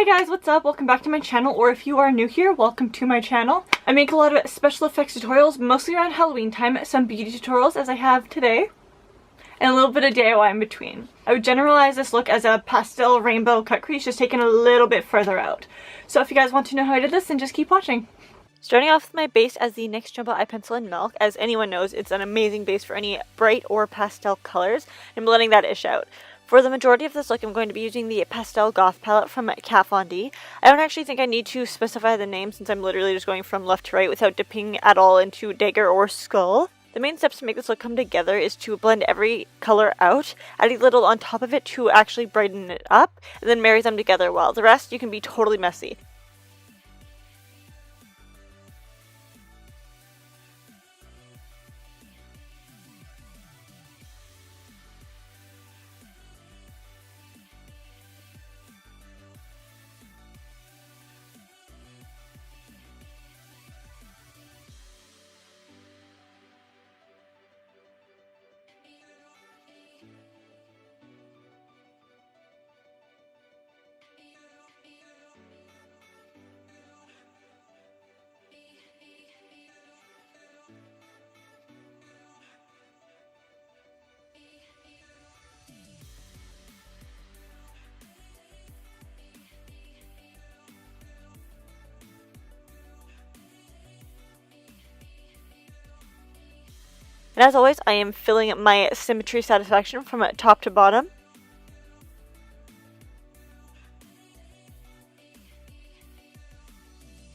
Hey guys, what's up? Welcome back to my channel, or if you are new here, welcome to my channel. I make a lot of special effects tutorials, mostly around Halloween time, some beauty tutorials as I have today, and a little bit of DIY in between. I would generalize this look as a pastel rainbow cut crease, just taken a little bit further out. So if you guys want to know how I did this, then just keep watching. Starting off with my base as the NYX Jumbo Eye Pencil in Milk. As anyone knows, it's an amazing base for any bright or pastel colors. I'm blending that ish out. For the majority of this look, I'm going to be using the Pastel Goth palette from Kat Von D. I don't actually think I need to specify the name since I'm literally just going from left to right without dipping at all into dagger or skull. The main steps to make this look come together is to blend every color out, add a little on top of it to actually brighten it up, and then marry them together well. The rest, you can be totally messy. And as always, I am filling my symmetry satisfaction from top to bottom.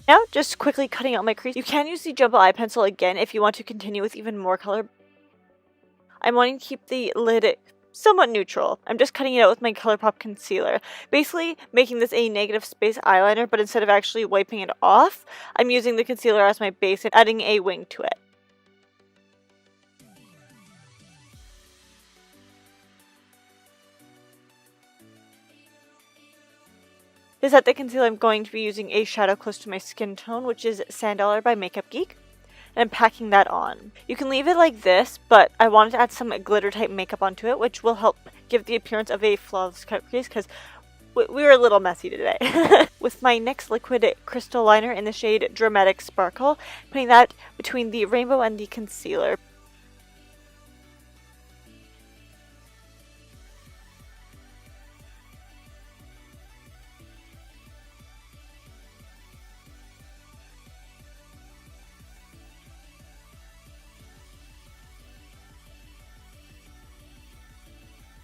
Now, just quickly cutting out my crease. You can use the Jumbo Eye Pencil again if you want to continue with even more color. I'm wanting to keep the lid somewhat neutral. I'm just cutting it out with my Colourpop concealer. Basically making this a negative space eyeliner, but instead of actually wiping it off, I'm using the concealer as my base and adding a wing to it. To set the concealer, I'm going to be using a shadow close to my skin tone, which is Sand Dollar by Makeup Geek. And I'm packing that on. You can leave it like this, but I wanted to add some glitter type makeup onto it, which will help give the appearance of a flawless cut crease, because we were a little messy today. With my NYX liquid crystal liner in the shade Dramatic Sparkle, putting that between the rainbow and the concealer.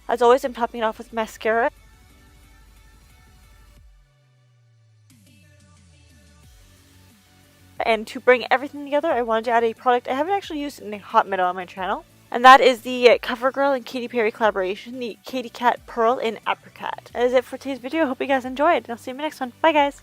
As always, I'm topping it off with mascara. And to bring everything together, I wanted to add a product I haven't actually used in a hot minute on my channel. And that is the CoverGirl and Katy Perry collaboration, the Katy Cat Pearl in Apricat. That is it for today's video. I hope you guys enjoyed. I'll see you in my next one. Bye guys!